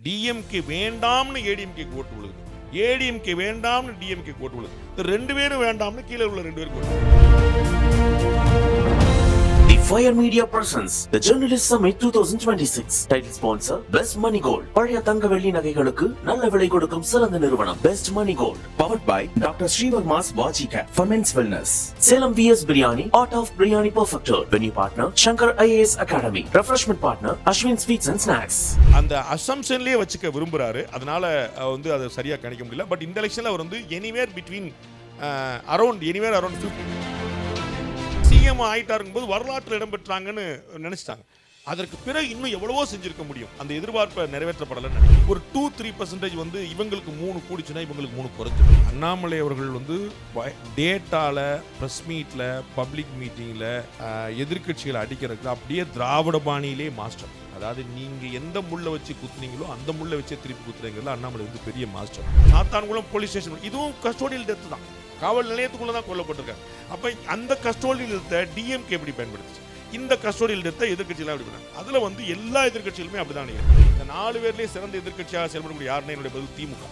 DMK வேண்டாம்னு ஏடிஎம்கே ஓட்டு விழுகுது, ஏடிஎம்கே வேண்டாம்னு டிஎம்கே ஓட்டு விழுகுது. இந்த 2 பேரும் வேண்டாம்னு கீழே உள்ள 2 பேருக்கு Fire Media presents the Journalist Summit 2026. Title sponsor Best Money Gold. பழைய தங்க வெள்ளி நகைகளுக்கு நல்ல விலை கொடுக்கும் சிறந்த நிறுவனம் Best Money Gold. Powered by Dr. Srivarma's Vajika for Men's Wellness. Salem VS Biryani, Art of Biryani Perfector. Venue partner Shankar IAS Academy. Refreshment partner Ashwin Sweets and Snacks. அந்த அசம்ஷன்லயே வச்சுக்க விரும்புறாரு. அதனால வந்து அதை சரியா கணிக்க முடியல. பட் இந்த எலெக்ஷன்ல அவர் வந்து எனிவேர் பிட்வீன் அரௌண்ட் 50 சிஎம் ஆயிட்டாருங்கும் போது வரலாற்றில் இடம்பெற்றாங்கன்னு நினைச்சிட்டாங்க. அதற்கு பிறகு இன்னும் எவ்வளவோ செஞ்சிருக்க முடியும். அந்த எதிர்பார்ப்பை நிறைவேற்றப்படலைன்னு நினைக்கிறேன். ஒரு 2-3% வந்து இவங்களுக்கு 3 கூடிச்சுன்னா இவங்களுக்கு 3 குறைஞ்சிடும். அண்ணாமலை அவர்கள் வந்து டேட்டால, பிரஸ் மீட்ல, பப்ளிக் மீட்டிங்ல எதிர்கட்சிகளை அடிக்கிறதுக்கு அப்படியே திராவிட பாணியிலே மாஸ்டர். அதாவது நீங்க எந்த முள்ள வச்சு குத்துனீங்களோ அந்த முள்ள வச்சே திருப்பி குத்துறீங்கல்ல, அண்ணாமலை வந்து பெரிய மாஸ்டர். சாத்தான்குளம் போலீஸ் ஸ்டேஷன் இதுவும் கஸ்டோடியல் டெத் தான், காவல் நிலையத்துக்குள்ள தான் கொல்லப்பட்டிருக்காங்க. அப்ப அந்த கஸ்டோடியல் டெத்தை டிஎம்கே எப்படி பயன்படுத்துச்சு, இந்த கஸ்டோடியல் டெத்தை எதிர்கட்சியெல்லாம் எப்படி பண்ணாங்க. அதுல வந்து எல்லா எதிர்கட்சிகளுமே அப்படிதான். இந்த 4 பேர்லயே சிறந்த எதிர்கட்சியாக செயல்படக்கூடிய யாருன்னா என்னுடைய பதில் திமுக.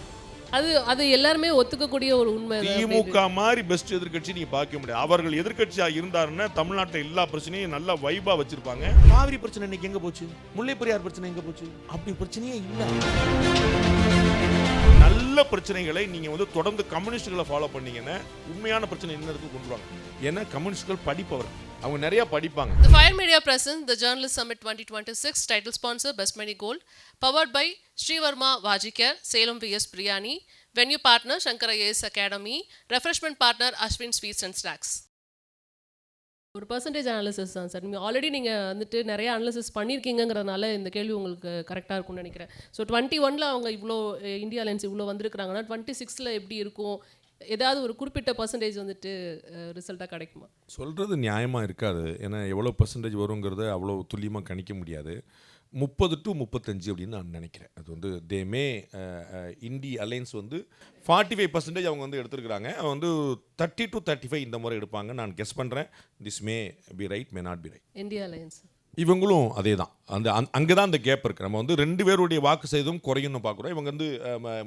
அது எல்லாருமே ஒத்துக்கக்கூடிய ஒரு உண்மை. திமுக மாதிரி பெஸ்ட் எதிர்கட்சி நீங்க பார்க்க முடியாது. அவர்கள் எதிர்கட்சியா இருந்தாருன்னா தமிழ்நாட்டில் எல்லா பிரச்சனையும் நல்லா வைபா வச்சிருப்பாங்க. காவிரி பிரச்சனை இன்னைக்கு எங்க போச்சு, முல்லை பெரியார் பிரச்சனை எங்க போச்சு, அப்படி பிரச்சனையே இல்ல. நல்ல பிரச்சனைகளை நீங்க வந்து தொடர்ந்து கம்யூனிஸ்டுகளை ஃபாலோ பண்ணீங்கன்னா உண்மையான பிரச்சனை என்ன இருக்கு கொண்டு வாங்க. ஏன்னா கம்யூனிஸ்டுகள் படிப்பவர், அவங்க நிறைய படிப்பாங்க. The Fire Media presents the Journalist Summit 2026. Title sponsor Best Money Gold. Powered by Srivarma Vajika, Salem VS Biryani. Venue partner Shankar IAS Academy. Refreshment partner Ashwin Sweets and Snacks. ஒரு பர்சன்டேஜ் அனாலிசிஸ் தான் sir. நீங்கள் வந்துட்டு நிறைய analysis பண்ணியிருக்கீங்கிறதுனால இந்த கேள்வி உங்களுக்கு கரெக்டாக இருக்கும்னு நினைக்கிறேன். ஸோ 21ல் அவங்க இவ்வளோ இந்தியா அலையன்ஸ் இவ்வளோ வந்திருக்கிறாங்கன்னா 26ல் எப்படி இருக்கும், ஏதாவது ஒரு குறிப்பிட்ட பர்சன்டேஜ் வந்துட்டு ரிசல்ட்டாக கிடைக்குமா? சொல்கிறது நியாயமாக இருக்காது. ஏன்னா எவ்வளோ பர்சன்டேஜ் வருங்கிறத அவ்வளோ துல்லியமாக கணிக்க முடியாது. 30 to 35 அப்படின்னு நான் நினைக்கிறேன். அது வந்து தேமே இண்டி அலையன்ஸ் வந்து 45% அவங்க வந்து எடுத்துருக்குறாங்க. அவங்க வந்து 30 to 35 இந்த முறை எடுப்பாங்க நான் கெஸ் பண்ணுறேன். This may be right, may not be right. India alliance இவங்களும் அதே தான். அங்கே தான் அந்த கேப் இருக்குது. நம்ம வந்து 2 பேருடைய வாக்கு செய்தும் குறையும்னு பார்க்குறோம். இவங்க வந்து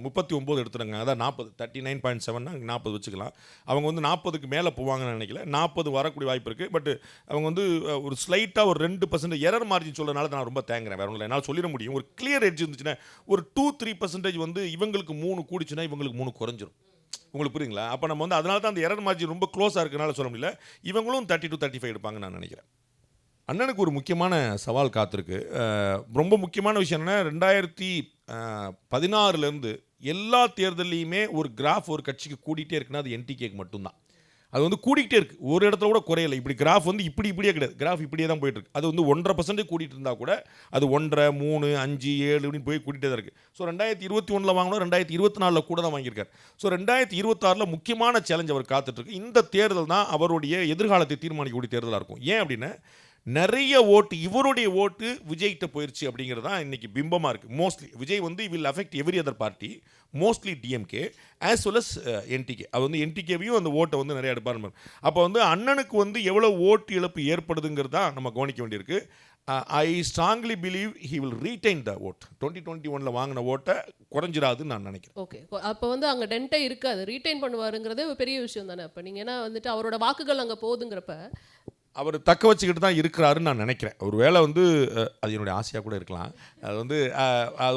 39 எடுத்துறாங்க. அதான் 40, 39.7னா 40 வச்சுக்கலாம். அவங்க வந்து 40க்கு மேலே போவாங்கன்னு நினைக்கல. 40 வரக்கூடிய வாய்ப்பு இருக்குது. பட் அவங்க வந்து ஒரு ஸ்லைட்டாக ஒரு 2% எரர் மார்ஜின் சொல்கிறதுனால நான் ரொம்ப தேங்குறேன். வேறு ஒன்றும் என்னால் சொல்லிட முடியும். ஒரு கிளியர் எட்ஜ் இருந்துச்சுன்னா ஒரு 2-3% வந்து இவங்களுக்கு 3 கூடிச்சுன்னா இவங்களுக்கு 3 குறைஞ்சிரும். உங்களுக்கு புரியுங்களா? அப்போ நம்ம வந்து அதனால தான் அந்த எரர் மார்ஜின் ரொம்ப க்ளோஸாக இருக்கிறனால சொல்ல முடியல. இவங்களும் 30 to 35 எடுப்பாங்கன்னு நான் நினைக்கிறேன். அண்ணனுக்கு ஒரு முக்கியமான சவால் காத்திருக்கு. ரொம்ப முக்கியமான விஷயம் என்னென்னா 2016 எல்லா தேர்தலையுமே ஒரு கிராஃப் ஒரு கட்சிக்கு கூட்டிகிட்டே இருக்குன்னா அது என்டிகேக்கு மட்டும்தான். அது வந்து கூட்டிகிட்டே இருக்குது, ஒரு இடத்துல கூட குறையலை. இப்படி கிராஃப் வந்து இப்படியே கிடையாது, கிராஃப் இப்படியே தான் போயிட்டுருக்கு. அது வந்து 1.5% கூட்டிகிட்டு இருந்தால் கூட அது 1.5, 3, 5, 7 இப்படின்னு போய் கூட்டிகிட்டே தான் இருக்குது. ஸோ 2021 வாங்கினோம், 2024 கூட தான் வாங்கியிருக்காரு. ஸோ 2026 முக்கியமான சேலஞ்ச் அவர் காத்துட்ருக்கு. இந்த தேர்தல் தான் அவருடைய எதிர்காலத்தை தீர்மானிக்கக்கூடிய தேர்தலாக இருக்கும். ஏன் அப்படின்னா நிறைய ஓட்டு இவருடைய ஓட்டு விஜய்கிட்ட போயிடுச்சு அப்படிங்கிறது தான் இன்றைக்கி பிம்பமாக இருக்குது. மோஸ்ட்லி விஜய் வந்து will affect every other party, mostly DMK as well as NTK. அது வந்து என்டிகேவையும் அந்த ஓட்டை வந்து நிறைய எடுப்பார். அப்போ வந்து அண்ணனுக்கு வந்து எவ்வளோ ஓட்டு இழப்பு ஏற்படுதுங்கிறது தான் நம்ம கவனிக்க வேண்டியிருக்கு. I strongly believe he will retain the vote. 2021 வாங்கின ஓட்டை குறைஞ்சிடாதுன்னு நான் நினைக்கிறேன். ஓகே, அப்போ வந்து அங்கே டென்ட்டே இருக்காது, ரீடைன் பண்ணுவாருங்கிறதே பெரிய விஷயம் தானே. அப்போ நீங்கள் ஏன்னா வந்துட்டு அவரோட வாக்குகள் அங்கே போகுதுங்கிறப்ப அவர் தக்க வச்சுக்கிட்டு தான் இருக்கிறாருன்னு நான் நினைக்கிறேன். ஒரு வேளை வந்து அது என்னுடைய ஆசையாக கூட இருக்கலாம். அது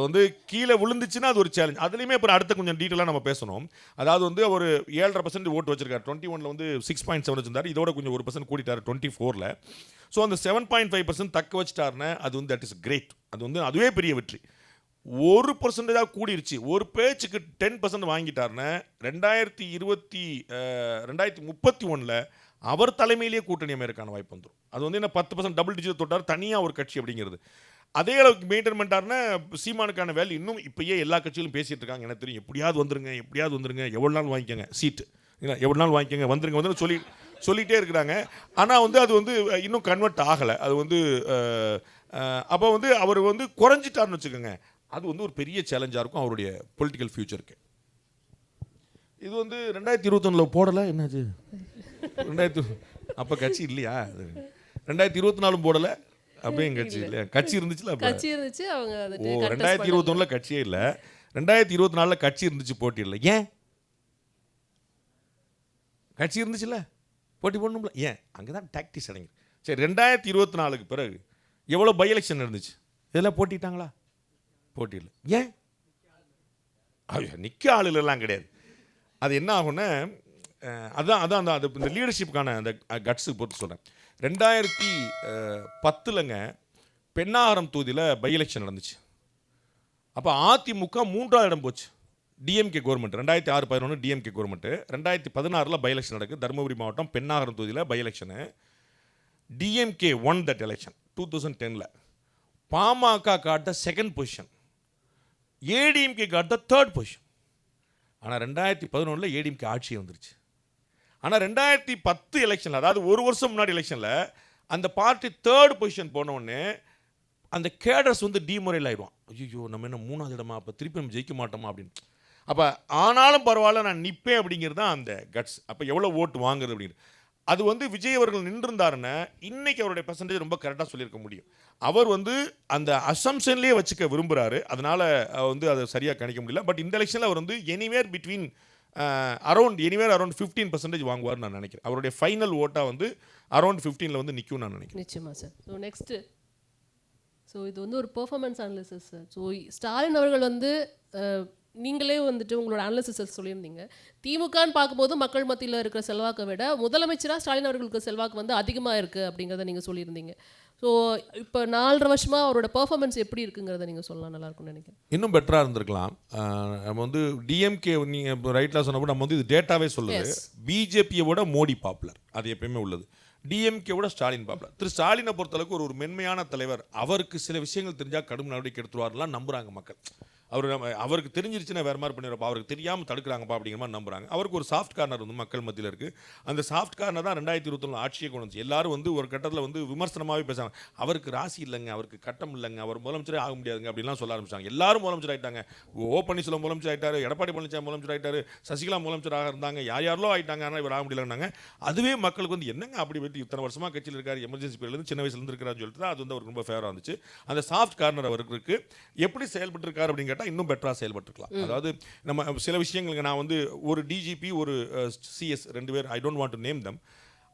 வந்து கீழே விழுந்துச்சுன்னா அது ஒரு சேலஞ்ச். அதுலேயுமே அப்புறம் அடுத்த கொஞ்சம் டீட்டெயிலாக நம்ம பேசணும். அதாவது வந்து அவர் 7.5% ஓட்டு வச்சிருக்காரு. 21 வந்து 6.7 வச்சிருந்தார். இதோட கொஞ்சம் 1% கூட்டிட்டார் 24ல். ஸோ அந்த 7.5% தக்க வச்சுட்டாருன்னா அது வந்து தட் இஸ் கிரேட். அது வந்து அதுவே பெரிய வெற்றி. 1% கூடிருச்சு, ஒரு பேச்சுக்கு 10% வாங்கிட்டாருன்னா 2031 அவர் தலைமையிலேயே கூட்டணி அமையறதுக்கான வாய்ப்பு வந்துடும். அது வந்து என்ன 10% டபுள் டிஜிட் தொட்டார் தனியாக ஒரு கட்சி அப்படிங்கிறது. அதே அளவுக்கு மெயின்டைன் பண்ணிட்டாருன்னா சீமானுக்கான வேல்யூ இன்னும் இப்போயே எல்லா கட்சிகளும் பேசிகிட்டு இருக்காங்க. எனக்கு தெரியும், எப்படியாவது வந்துருங்க, எவ்வளோ நாள் வாங்கிக்கோங்க சீட்டு, எவ்வளோ நாள் வாங்கிக்கோங்க, வந்துருங்க சொல்லிகிட்டே இருக்கிறாங்க. ஆனால் வந்து அது வந்து இன்னும் கன்வெர்ட் ஆகலை. அது வந்து அப்போ வந்து அவர் வந்து குறைஞ்சிட்டார்னு வச்சுக்கோங்க, அது வந்து ஒரு பெரிய சேலஞ்சாக இருக்கும் அவருடைய பொலிட்டிக்கல் ஃபியூச்சருக்கு. இது வந்து 2021 போடலை, என்னாச்சு 2000 அப்போ கட்சி இல்லையா, 2024 போடலை, அப்பயும் எங்க கட்சி இல்லையா? கட்சி இருந்துச்சுல அப்ப. கட்சி இருந்துச்சு, அவங்க ஓ வந்துட்டு contest 2021ல கட்சியே இல்ல, 2024ல கட்சி இருந்துச்சு, போட்டி இல்லை. ஏன்? கட்சி இருந்துச்சுல்ல, போட்டி போடணும்ல, ஏன்? அங்கதான் டாக்டிக்ஸ் அடங்கி. சரி 2024க்கு பிறகு எவ்வளவு பை எலெக்ஷன் இருந்துச்சு? இதெல்லாம் போட்டிட்டாங்களா? போட்டி இல்லை. ஏன்? நிற்க ஆளுலாம் கிடையாது. அது என்ன ஆகும்னா அதான் அதான் அந்த இந்த லீடர்ஷிப்புக்கான அந்த கட்ஸுக்கு பொறுத்து சொல்கிறேன். 2010லங்க பெண்ணாகரம் தொகுதியில் பை எலெக்ஷன் நடந்துச்சு. அப்போ அதிமுக 3ஆவது இடம் போச்சு. DMK government 2006-11 DMK government. 2016ல் பை எலெக்ஷன் நடக்குது. தருமபுரி மாவட்டம் பெண்ணாகரம் தொகுதியில் by election. DMK won that election 2010ல். பாமக காட்ட செகண்ட் பொசிஷன், ஏடிஎம்கே காட்ட தேர்ட் பொசிஷன். ஆனால் 2011ல் ஏடிஎம்கே ஆட்சி வந்துருச்சு. ஆனால் 2010 எலெக்ஷனில், அதாவது ஒரு வருஷம் முன்னாடி எலெக்ஷனில் அந்த பார்ட்டி தேர்ட் பொசிஷன் போனோடனே அந்த கேடர்ஸ் வந்து டிமொரல் ஆயிடுவான். ஐயோ நம்ம என்ன 3ஆவது இடமா, அப்போ திருப்பி நம்ம ஜெயிக்க மாட்டோமா அப்படின்னு. அப்போ ஆனாலும் பரவாயில்ல நான் நிற்பேன் அப்படிங்கிறது தான் அந்த கட்ஸ். அப்போ எவ்வளோ ஓட்டு வாங்குறது அப்படின்னு. அது வந்து விஜய் அவர்கள் நின்றிருந்தாருன்னா இன்னைக்கு அவருடைய பெர்சன்டேஜ் ரொம்ப கரெக்டாக சொல்லியிருக்க முடியும். அவர் வந்து அந்த அசம்ஷன்லேயே வச்சுக்க விரும்புகிறாரு, அதனால் வந்து அதை சரியாக கணிக்க முடியல. பட் இந்த எலெக்ஷனில் அவர் வந்து எனிவேர் 15% வாங்குவார்னு நான் நினைக்கிறேன். அவருடைய ஃபைனல் ஓட்டாக வந்து அரௌண்ட் 15ல் வந்து நிற்கும் நான் நினைக்கிறேன். நிச்சயமா சார். ஸோ நெக்ஸ்ட்டு, ஸோ இது வந்து ஒரு performance analysis sir. So Stalin அவர்கள் வந்து நீங்களே வந்துட்டு உங்களோட அனாலிசிஸ் சொல்லியிருந்தீங்க, திமுகன்னு பார்க்கும்போது மக்கள் மத்தியில் இருக்கிற செல்வாக்கை விட முதலமைச்சராக ஸ்டாலின் அவர்களுக்கு செல்வாக்கு வந்து அதிகமாக இருக்குது அப்படிங்கிறத நீங்கள் சொல்லியிருந்தீங்க. ஸோ இப்போ 4.5 வருஷமாக அவரோட பெர்ஃபார்மன்ஸ் எப்படி இருக்குங்கிறத நீங்கள் சொல்லலாம், நல்லாயிருக்கும்னு நினைக்கிறேன். இன்னும் பெட்டராக இருந்திருக்கலாம். நம்ம வந்து டிஎம்கே நீங்கள் ரைட்டில் சொன்னப்போ நம்ம வந்து இது டேட்டாவே சொல்லுது. பிஜேபியை விட மோடி பாப்புலர், அது எப்பயுமே உள்ளது. டிஎம்கே விட ஸ்டாலின் பாப்புலர். திரு ஸ்டாலினை பொறுத்தளவுக்கு ஒரு மென்மையான தலைவர். அவருக்கு சில விஷயங்கள் தெரிஞ்சால் கடும் நடவடிக்கை எடுத்துருவார்லாம் நம்புகிறாங்க மக்கள். அவருக்கு தெரிஞ்சிருச்சுன்னா வேறு மாதிரி பண்ணிடுறப்பா, அவருக்கு தெரியாமல் தடுக்கிறாங்கப்பா அப்படிங்கிற மாதிரி நம்புறாங்க. அவருக்கு ஒரு சாஃப்ட் கார்னர் வந்து மக்கள் மத்தியில் இருக்குது. அந்த சாஃப்ட் கார்னர் தான் 2021 ஆட்சியை கொண்டு வந்துச்சு. எல்லாரும் வந்து ஒரு கட்டத்தில் வந்து விமர்சனமாகவே பேசுகிறாங்க. அவருக்கு ராசி இல்லைங்க, அவருக்கு கட்டம் இல்லைங்க, அவர் முதலமைச்சரே ஆக முடியாதுங்க அப்படின்லாம் சொல்ல ஆரம்பிச்சாங்க. எல்லாரும் முதலமைச்சர் ஆகிட்டாங்க. பன்னீர்செல்வம் முதலமைச்சர் ஆகிட்டாரு, எடப்பாடி பழனிசாமி முதலமைச்சர் ஆகிட்டாரு, சசிகலா முதலமைச்சராக இருந்தாங்க, யாரோ ஆகிட்டாங்க, ஆனால் இவர் ஆக முடியலன்னாங்க. அதுவே மக்களுக்கு வந்து என்னங்க அப்படி போயிட்டு இத்தனை வருஷமாக கட்சியில் இருக்காரு, எமர்ஜென்சி பீரியட்லேருந்து சின்ன வயசுலேருந்து இருக்கிறான்னு சொல்லிட்டு அது வந்து அவருக்கு ரொம்ப ஃபேவராக இருந்துச்சு. அந்த சாஃப்ட் கார்னர் அவருக்கு இருக்குது. எப்படி செயல்பட்டு இருக்காரு அப்படின்னு கேட்டால் இன்னும் பெட்டராக செயல்பட்டுருக்கலாம். அதாவது நம்ம சில விஷயங்களுக்கு நான் வந்து ஒரு டிஜிபி ஒரு சிஎஸ் 2 பேர், I don't want to name தம்,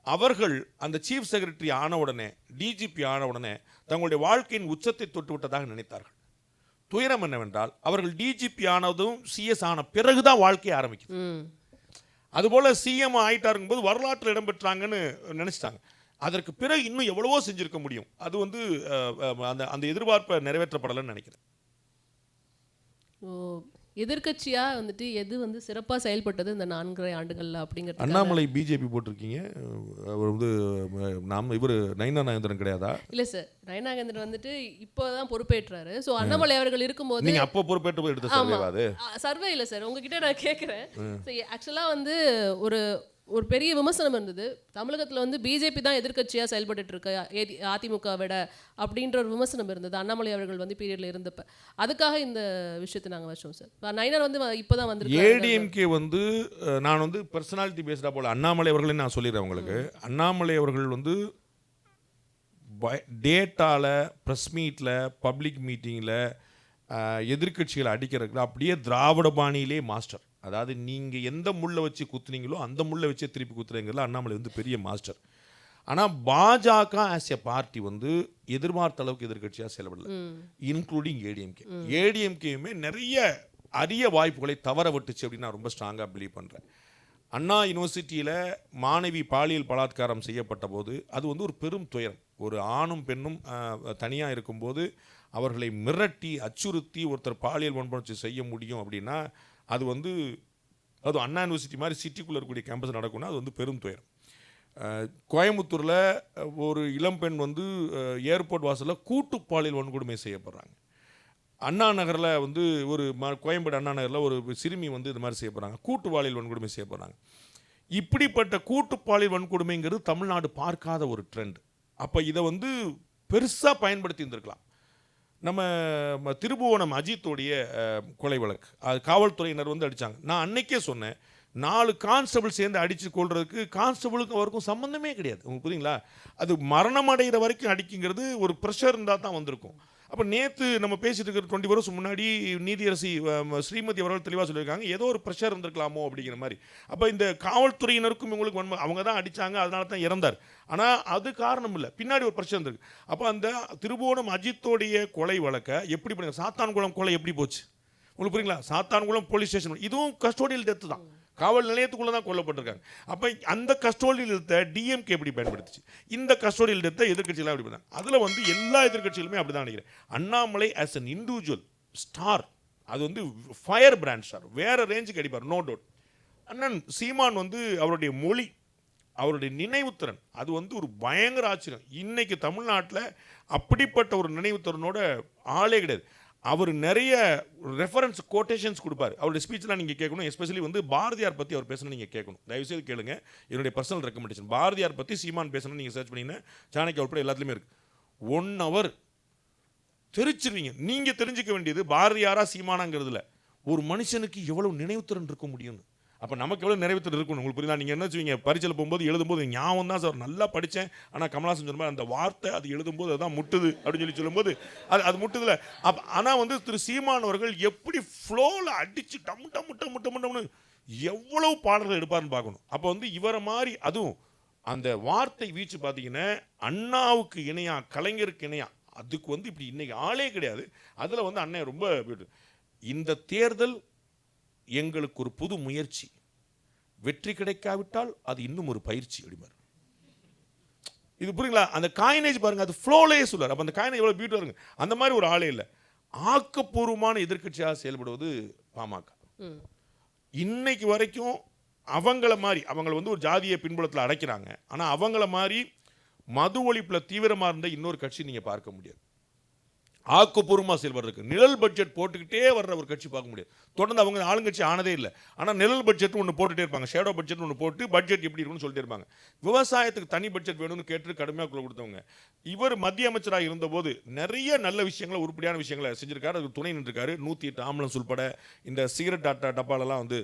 அவர்கள் அந்த சீஃப் செக்ரட்டரி ஆன உடனே, டிஜிபி ஆன உடனே தங்களுடைய வாழ்க்கையின் உச்சத்தை தொட்டு விட்டதாக நினைத்தார்கள். துயரம் என்னவென்றால் அவர்கள் டிஜிபி ஆனதும் சிஎஸ் ஆன பிறகுதான் வாழ்க்கையை ஆரம்பிக்குது. அதுபோல சிஎம் ஆயிட்டாருங்கும் போது வரலாற்றில் இடம்பெற்றாங்கன்னு நினைச்சிட்டாங்க. அதற்கு பிறகு இன்னும் எவ்வளவோ செஞ்சிருக்க முடியும். அது வந்து அந்த எதிர்பார்ப்பை நிறைவேற்றப்படலைன்னு நினைக்கிறேன். எதிர்கட்சியாக வந்துட்டு எது வந்து சிறப்பாக செயல்பட்டது இந்த 4.5 ஆண்டுகளில் அப்படிங்கிறது. அண்ணாமலை பிஜேபி போட்டிருக்கீங்க, அவர் வந்து இவர் நயனா நாகேந்திரன் கிடையாதா? இல்லை சார், நயனா நாகேந்திரன் வந்துட்டு இப்போ தான் பொறுப்பேற்றாரு. ஸோ அண்ணாமலை அவர்கள் இருக்கும்போது நீங்கள் அப்போ பொறுப்பேற்று போய் எடுத்த சர்வே இல்லை சார், உங்ககிட்ட நான் கேட்குறேன். ஆக்சுவலாக வந்து ஒரு பெரிய விமர்சனம் இருந்தது, தமிழகத்தில் வந்து பிஜேபி தான் எதிர்கட்சியாக செயல்பட்டு இருக்கு அதிமுக விட அப்படின்ற ஒரு விமர்சனம் இருந்தது அண்ணாமலை அவர்கள் வந்து பீரியட்ல இருந்தப்ப. அதுக்காக இந்த விஷயத்தை நாங்கள் வச்சோம் சார். நயனார் வந்து இப்போ தான் வந்து ஏடிஎம்கே வந்து நான் வந்து பர்சனாலிட்டி பேஸ்டாக போல அண்ணாமலை அவர்களே நான் சொல்லிடுறேன் உங்களுக்கு. அண்ணாமலை அவர்கள் வந்து டேட்டாவில், ப்ரெஸ் மீட்டில், பப்ளிக் மீட்டிங்கில் எதிர்கட்சிகளை அடிக்கிறதுக்கு அப்படியே திராவிட பாணியிலே மாஸ்டர். அதாவது நீங்கள் எந்த முள்ளை வச்சு குத்துனீங்களோ அந்த முள்ளை வச்சே திருப்பி குத்துறீங்களா அண்ணாமலை வந்து பெரிய மாஸ்டர். ஆனால் பாஜக ஆஸ் எ பார்ட்டி வந்து எதிர்பார்த்த அளவுக்கு எதிர்கட்சியாக செயல்படல, இன்க்ளூடிங் ஏடிஎம்கே. ஏடிஎம்கேயுமே நிறைய அரிய வாய்ப்புகளை தவற விட்டுச்சு அப்படின்னு நான் ரொம்ப ஸ்ட்ராங்காக பிலீவ் பண்ணுறேன். அண்ணா யூனிவர்சிட்டியில் மாணவி பாலியல் பலாத்காரம் செய்யப்பட்ட போது அது வந்து ஒரு பெரும் துயரம். ஒரு ஆணும் பெண்ணும் தனியாக இருக்கும்போது அவர்களை மிரட்டி அச்சுறுத்தி ஒருத்தர் பாலியல் வன்புணர்ச்சி செய்ய முடியும் அப்படின்னா அது வந்து அதுவும் அண்ணா யூனிவர்சிட்டி மாதிரி சிட்டிக்குள்ளே இருக்கக்கூடிய கேம்பஸ் நடக்கும்னா அது வந்து பெரும் துயரம். கோயம்புத்தூரில் ஒரு இளம்பெண் வந்து ஏர்போர்ட் வாசலில் கூட்டு பாலியல் வன்கொடுமை செய்யப்படுறாங்க. அண்ணா நகரில் வந்து ஒரு கோயம்பேடு அண்ணா நகரில் ஒரு சிறுமி வந்து இது மாதிரி செய்யப்படுறாங்க, கூட்டு பாலியல் வன்கொடுமை செய்யப்படுறாங்க. இப்படிப்பட்ட கூட்டு பாலியல் வன்கொடுமைங்கிறது தமிழ்நாடு பார்க்காத ஒரு ட்ரெண்ட். அப்போ இதை வந்து பெருசாக பயன்படுத்தி இருந்திருக்கலாம். நம்ம திருபுவனம் அஜித்தோடைய கொலை வழக்கு, அது காவல்துறையினர் வந்து அடித்தாங்க. நான் அன்னைக்கே சொன்னேன், 4 கான்ஸ்டபிள் சேர்ந்து அடித்து கொள்றதுக்கு கான்ஸ்டபிளுக்கும் அவருக்கும் சம்மந்தமே கிடையாது. உங்களுக்கு புரியுங்களா? அது மரணம் அடைகிற வரைக்கும் அடிக்குங்கிறது ஒரு ப்ரெஷர் இருந்தால் தான் வந்திருக்கும். அப்போ நேற்று நம்ம பேசிட்டு இருக்கிற 20 வருஷம் முன்னாடி நீதியரசி ஸ்ரீமதி அவர்கள் தெளிவாக சொல்லியிருக்காங்க, ஏதோ ஒரு ப்ரெஷர் இருந்திருக்கலாமோ அப்படிங்கிற மாதிரி. அப்போ இந்த காவல்துறையினருக்கும் இவங்களுக்கு அவங்க தான் அடித்தாங்க, அதனால தான் இறந்தார். ஆனால் அது காரணம் இல்லை, பின்னாடி ஒரு ப்ரெஷர் இருந்திருக்கு. அப்போ அந்த திருபுவனம் அஜித்தோடைய கொலை வழக்கை எப்படி பண்ணி, சாத்தான்குளம் கொலை எப்படி போச்சு உங்களுக்கு புரியுங்களா? சாத்தான்குளம் போலீஸ் ஸ்டேஷன் இதுவும் கஸ்டோடியல் டெத்து தான், காவல் நிலையத்துக்குள்ளே தான் கொல்லப்பட்டிருக்காங்க. அப்போ அந்த கஸ்டோடியல் டெத்தை டிஎம்கே எப்படி பயன்படுத்துச்சு, இந்த கஸ்டோடியல் டெத்தை எதிர்கட்சியெல்லாம் எப்படி பண்ணாங்க. அதில் வந்து எல்லா எதிர்கட்சிகளுமே அப்படி தான் நினைக்கிறேன். Annamalai as an individual star, அது வந்து ஃபயர் பிராண்ட் ஸ்டார், வேற ரேஞ்சுக்கு அடிப்பார், நோ டவுட். அண்ணன் சீமான் வந்து அவருடைய மொழி, அவருடைய நினைவுத்திறன், அது வந்து ஒரு பயங்கர ஆச்சரியம். இன்னைக்கு தமிழ்நாட்டில் அப்படிப்பட்ட ஒரு நினைவுத்திறனோட ஆளே கிடையாது. அவர் நிறைய ரெஃபரன்ஸ் கோட்டேஷன்ஸ் கொடுப்பார். அவருடைய ஸ்பீச்லாம் நீங்கள் கேட்கணும். எஸ்பெஷலி வந்து பாரதியார் பற்றி அவர் பேசணும், நீங்கள் கேட்கணும். தயவுசெய்து கேளுங்க, என்னுடைய பர்சனல் ரெக்கமெண்டேஷன். பாரதியார் பற்றி சீமான் பேசணும், நீங்கள் சர்ச் பண்ணிங்கன்னா சாணக்கிய உட்பட எல்லாத்துலேயுமே இருக்குது. 1 hour தெரிச்சிருவீங்க. நீங்கள் தெரிஞ்சிக்க வேண்டியது பாரதியாரா சீமானாங்கிறதுல ஒரு மனுஷனுக்கு எவ்வளவு நினைவுத்திறன் இருக்க முடியும்னு. அப்போ நமக்கு எவ்வளோ நிறைவேற்ற இருக்கணும் உங்களுக்கு புரியுதா? நீங்கள் என்ன வச்சுவீங்க, பரீட்சையில் போகும்போது எழுதும்போது ஞாபகம் தான் சார் நல்லா படித்தேன், ஆனால் கமலாசன் சொன்ன மாதிரி அந்த வார்த்தை அது எழுதும்போது அதுதான் முட்டுது அப்படின்னு சொல்லும்போது அது முட்டுதில்ல. ஆனால் வந்து திரு சீமான் அவர்கள் எப்படி ஃப்ளோவில் அடித்து டம்னு எவ்வளவு பாடல்கள் எடுப்பார்னு பார்க்கணும். அப்போ வந்து இவரை மாதிரி அதுவும் அந்த வார்த்தை வீச்சு பார்த்தீங்கன்னா அண்ணாவுக்கு இணையா, கலைஞருக்கு இணையா, அதுக்கு வந்து இப்படி இன்னைக்கு ஆளே கிடையாது. அதில் வந்து அண்ணன் ரொம்ப இந்த தேர்தல் எங்களுக்கு ஒரு புது முயற்சி, வெற்றி கிடைக்காவிட்டால் அது இன்னும் ஒரு பயிற்சி அப்படிமார். இது புரியுங்களா? அந்த காயினேஜ் பாருங்க, அது ஃப்ளோலே சொல்றாரு. அப்போ அந்த காயினேஜ் எவ்வளோ பியூட்டிஃபுல்லாக இருக்கு. அந்த மாதிரி ஒரு ஆளே இல்லை. ஆக்கப்பூர்வமான எதிர்க்கட்சியாக செயல்படுவது பாமக. இன்னைக்கு வரைக்கும் அவங்கள மாதிரி, அவங்கள வந்து ஒரு ஜாதிய பின்புலத்தில் அடைக்கிறாங்க, ஆனால் அவங்கள மாதிரி மது ஒழிப்பில் தீவிரமாக இருந்த இன்னொரு கட்சி நீங்கள் பார்க்க முடியாது. ஆக்கப்பூர்வமாக செயல்படுறதுக்கு நிழல் பட்ஜெட் போட்டுக்கிட்டே வர்ற ஒரு கட்சி பார்க்க முடியாது. தொடர்ந்து அவங்க ஆளுங்கட்சி ஆனதே இல்லை, ஆனால் நிழல் பட்ஜெட் ஒன்று போட்டுகிட்டே இருப்பாங்க, ஷேடோ பட்ஜெட் ஒன்று போட்டு பட்ஜெட் எப்படி இருக்குன்னு சொல்லிட்டு இருப்பாங்க. விவசாயத்துக்கு தனி பட்ஜெட் வேணும்னு கேட்டு கடுமையாக குள்ள கொடுத்தவங்க. இவர் மத்திய அமைச்சராக இருந்தபோது நிறைய நல்ல விஷயங்களை, உருப்படியான விஷயங்களை செஞ்சிருக்காரு. அதுக்கு துணை நின்றுருக்காரு. 108 ஆம்புலன்ஸ் உள்பட இந்த சிகரெட் டப்பாலெல்லாம் வந்து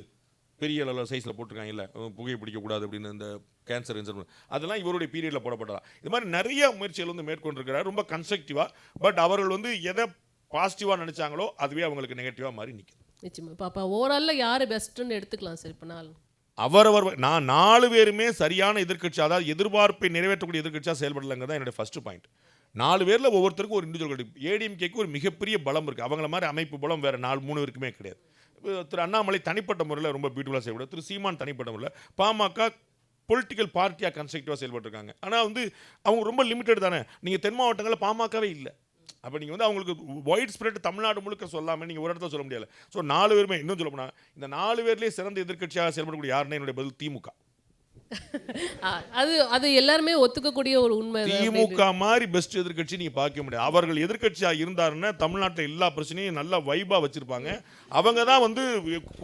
பெரிய அளவில் சைஸில் போட்டிருக்காங்க, இல்லை புகையை பிடிக்கக்கூடாது அப்படின்னு, இந்த கேன்சர் இன்சூரன்ஸ் அதெல்லாம் இவருடைய பீரியடில் போடப்பட்டதா. இது மாதிரி நிறைய முயற்சிகள் வந்து மேற்கொண்டிருக்கிறார், ரொம்ப கன்ஸ்ட்ரக்டிவாக. பட் அவர்கள் வந்து எதை பாசிட்டிவாக நினச்சாங்களோ அதுவே அவங்களுக்கு நெகட்டிவாக மாறி நிற்கும். நிச்சயமா. பாப்பா ஓவராலில் யார் பெஸ்ட்டுன்னு எடுத்துக்கலாம் சார். இப்போ அவரவர் நான் 4 பேருமே சரியான எதிர்க்கட்சி, அதாவது எதிர்பார்ப்பை நிறைவேற்றக்கூடிய எதிர்க்கட்சியாக செயல்படலைங்க தான் என்னுடைய ஃபர்ஸ்ட் பாயிண்ட். 4 பேரில் ஒவ்வொருத்தருக்கும் ஒரு இண்டிவிஜுவல் கிடைக்கும். ஏடிஎம்கேக்கு ஒரு மிகப்பெரிய பலம் இருக்குது, அவங்கள மாதிரி அமைப்பு பலம் வேறு 3 பேருக்குமே கிடையாது. திரு அண்ணாமலை தனிப்பட்ட முறையில் ரொம்ப பியூட்டிஃபுல்லாக செயல்படுது. திரு சீமான் தனிப்பட்ட முறையில், பாமக பொலிட்டிக்கல் பார்ட்டியாக கன்ஸ்ட்ரக்டிவாக செயல்பட்டுருக்காங்க. ஆனால் வந்து அவங்க ரொம்ப லிமிட்டட் தானே. நீங்கள் தென் மாவட்டங்களில் பாமகவே இல்லை. அப்போ நீங்கள் வந்து அவங்களுக்கு ஒயிட் ஸ்ப்ரெட் தமிழ்நாடு முழுக்க சொல்லாமல் நீங்கள் ஒரு இடத்துல சொல்ல முடியாது. ஸோ 4 பேருமே, இன்னும் சொல்ல போனால் இந்த 4 பேர்லேயே சிறந்த எதிர்க்கட்சியாக செயல்படக்கூடிய யாருன்னு என்னுடைய பதில் திமுக. அது எல்லாருமே ஒத்துக்கக்கூடிய ஒரு உண்மை. திமுக மாதிரி பெஸ்ட் எதிர்க்கட்சி நீங்க பார்க்க முடியாது. அவர்கள் எதிர்க்கட்சியா இருந்தாருன்னா தமிழ்நாட்டில் எல்லா பிரச்சனையும் நல்லா வைபா வச்சிருப்பாங்க. அவங்க தான் வந்து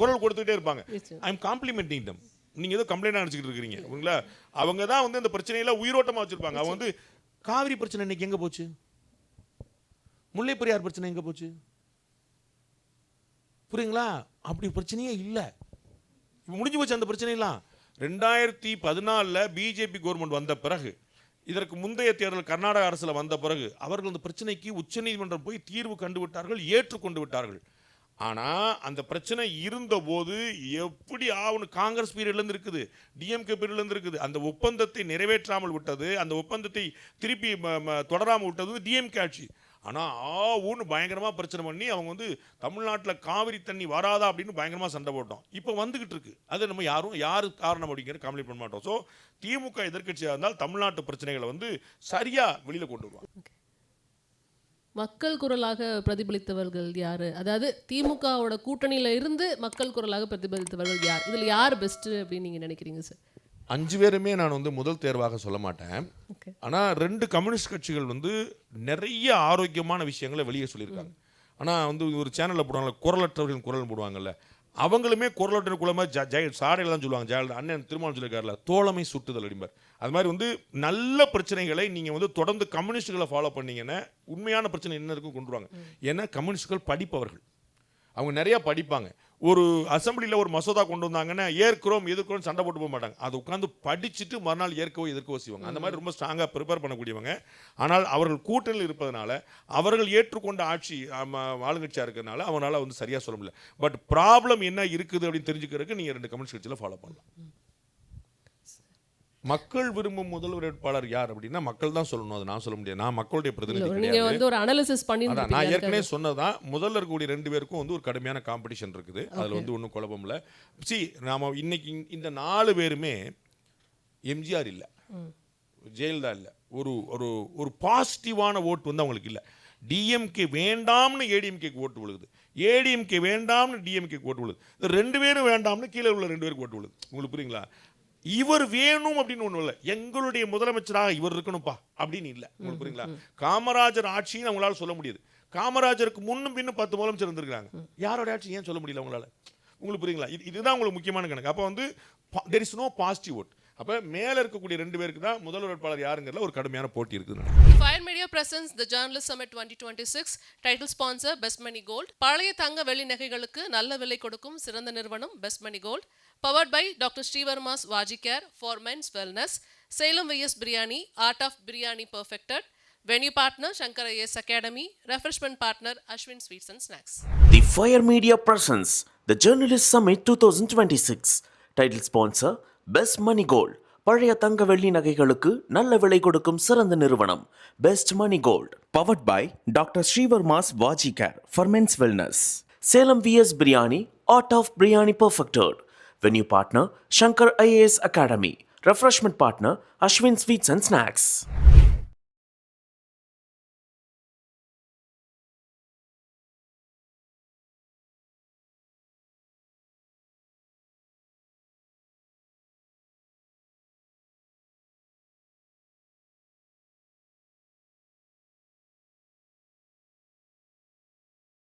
குரல் கொடுத்துட்டே இருப்பாங்க. ஐ எம் காம்ப்ளிமெண்டிங் தம். நீங்க ஏதோ கம்ப்ளைண்ட் நினைச்சிட்டு இருக்கீங்க உங்களா? அவங்க தான் வந்து அந்த பிரச்சனையில உயிரோட்டமா வச்சிருப்பாங்க. அவங்க வந்து காவிரி பிரச்சனை இன்னைக்கு எங்க போச்சு, முல்லை பெரியார் பிரச்சனை எங்க போச்சு, புரியுங்களா? அப்படி பிரச்சனையே இல்லை, முடிஞ்சு போச்சு அந்த பிரச்சனையெல்லாம். 2014 பிஜேபி கவர்மெண்ட் வந்த பிறகு, இதற்கு முந்தைய தேர்தல் கர்நாடக அரசில் வந்த பிறகு அவர்கள் அந்த பிரச்சனைக்கு உச்சநீதிமன்றம் போய் தீர்வு கண்டு விட்டார்கள், ஏற்றுக்கொண்டு விட்டார்கள். ஆனால் அந்த பிரச்சனை இருந்தபோது எப்படி ஆகணும், காங்கிரஸ் பீரியட்லேருந்து இருக்குது, டிஎம்கே பீரியட்லேருந்து இருக்குது, அந்த ஒப்பந்தத்தை நிறைவேற்றாமல் விட்டது, அந்த ஒப்பந்தத்தை திருப்பி தொடராமல் விட்டது டிஎம்கே ஆட்சி. ஆனால் ஊன்னு பயங்கரமாக பிரச்சனை பண்ணி அவங்க வந்து தமிழ்நாட்டில் காவிரி தண்ணி வராதா அப்படின்னு பயங்கரமாக சண்டை போட்டோம். இப்போ வந்துக்கிட்டு இருக்கு. அது நம்ம யாரு காரணம் அப்படிங்கிற கம்ப்ளைண்ட் பண்ண மாட்டோம். ஸோ திமுக எதிர்க்கட்சியாக இருந்தால் தமிழ்நாட்டு பிரச்சனைகளை வந்து சரியாக வெளியில் கொண்டு வருவாங்க. மக்கள் குரலாக பிரதிபலித்தவர்கள் யாரு? அதாவது திமுகவோட கூட்டணியில இருந்து மக்கள் குரலாக பிரதிபலித்தவர்கள் யார்? இதில் யார் பெஸ்ட் அப்படின்னு நீங்க நினைக்கிறீங்க சார்? 5 பேருமே நான் வந்து முதல் தேர்வாக சொல்ல மாட்டேன். ஆனால் 2 கம்யூனிஸ்ட் கட்சிகள் வந்து நிறைய ஆரோக்கியமான விஷயங்களை வெளியே சொல்லியிருக்காங்க. ஆனால் வந்து ஒரு சேனலில் போடுவாங்கல்ல, குரலற்றவர்களின் குரல் போடுவாங்கல்ல, அவங்களுமே குரலற்ற குலமாக சாடையில் தான் சொல்லுவாங்க. ஜெயலலிதா அண்ணன் திருமணம் சொல்லியிருக்காருல, தோழமை சுட்டுதல் அடிம்பார். அது மாதிரி வந்து நல்ல பிரச்சனைகளை நீங்கள் வந்து தொடர்ந்து கம்யூனிஸ்டுகளை ஃபாலோ பண்ணீங்கன்னா உண்மையான பிரச்சனை என்ன இருக்கும் கொண்டு வாங்க. ஏன்னா கம்யூனிஸ்டுகள் படிப்பவர்கள், அவங்க நிறையா படிப்பாங்க. ஒரு அசம்பிளியில் ஒரு மசோதா கொண்டு வந்தாங்கன்னா ஏற்கிறோம் எதிர்க்கிறோம் சண்டை போட்டு போக மாட்டாங்க. அது உட்காந்து படிச்சுட்டு மறுநாள் ஏற்கவோ எதிர்க்கவோ செய்வாங்க. அந்த மாதிரி ரொம்ப ஸ்ட்ராங்காக ப்ரிப்பேர் பண்ணக்கூடியவங்க. ஆனால் அவர்கள் கூட்டணியில் இருப்பதனால அவர்கள் ஏற்றுக்கொண்ட ஆட்சி ஆளுங்கட்சியாக இருக்கிறதுனால அவனால் வந்து சரியாக சொல்ல முடியல. பட் ப்ராப்ளம் என்ன இருக்குது அப்படின்னு தெரிஞ்சுக்கிறதுக்கு நீங்கள் 2 கம்யூனிஸ்ட் கட்சியில் ஃபாலோ பண்ணலாம். மக்கள் விரும்பும் முதல்வர் வேட்பாளர் யார் அப்படின்னா மக்கள் தான் சொல்லணும். அது நான் சொல்ல முடியாது. நான் மக்களுடைய பிரதிநிதி நீங்க கிடையாது. வந்து ஒரு அனாலிசிஸ் பண்ணி அதான் நான் ஏற்கனவே சொன்னதான். முதல்ல இருக்கக்கூடிய 2 பேருக்கும் வந்து ஒரு கடுமையான காம்படிஷன் இருக்குது. அதில் வந்து ஒன்றும் குழப்பம் இல்லை. நாம இன்னைக்கு இந்த 4 பேருமே எம்ஜிஆர் இல்லை, ஜெயலலிதா இல்லை. ஒரு ஒரு ஒரு பாசிட்டிவான ஓட்டு வந்து அவங்களுக்கு இல்லை. டிஎம்கே வேண்டாம்னு ஏடிஎம்கேக்கு ஓட்டு விழுகுது, ஏடிஎம்கே வேண்டாம்னு டிஎம்கேக்கு ஓட்டு விழுகுது. இந்த 2 பேரும் வேண்டாம்னு கீழே உள்ள 2 பேருக்கு ஓட்டு விழுகுது. உங்களுக்கு புரியுங்களா? இவர் வேணும் அப்படின்னு ஒன்றும் இல்லை. எங்களுடைய முதலமைச்சராக இவர் இருக்கணும்ப்பா அப்படின்னு இல்லை. உங்களுக்கு புரியுங்களா? காமராஜர் ஆட்சின்னு அவங்களால சொல்ல முடியுது. காமராஜருக்கு முன்னும் பின்னும் 10 முதலமைச்சர் இருந்திருக்காங்க. யாரோட ஆட்சி ஏன் சொல்ல முடியல உங்களால்? உங்களுக்கு புரியுங்களா? இதுதான் உங்களுக்கு முக்கியமான கணக்கு. அப்போ வந்து there is no positive vote. அப்போ மேலே இருக்கக்கூடிய 2 பேருக்கு தான் முதல்வர் வேட்பாளர் யாருங்கிறதுல ஒரு கடுமையான போட்டி இருக்குது. Fire Media presents the Journalist Summit 2026. Title sponsor Best Money Gold. பழைய தங்க வெள்ளி நகைகளுக்கு நல்ல விலை கொடுக்கும் சிறந்த நிறுவனம் Best Money Gold. Powered by Dr. Srivarma's Vajicare for Men's Wellness. Salem vs Biryani, Art of Biryani Perfected. Venue partner Shankara AS Academy. Refreshment partner Ashwin Sweets and Snacks. The Fire Media presents the Journalist Summit 2026. Title sponsor Best Money Gold. பழைய தங்க வெள்ளி நகைகளுக்கு நல்ல விலை கொடுக்கும் சிறந்த நிறுவனம் best money gold. Powered by doctor Srivarma's Vajicare for men's wellness. Salem VS biryani, art of biryani perfected. Venue partner Shankar IAS academy. Refreshment partner Aswin sweets and snacks.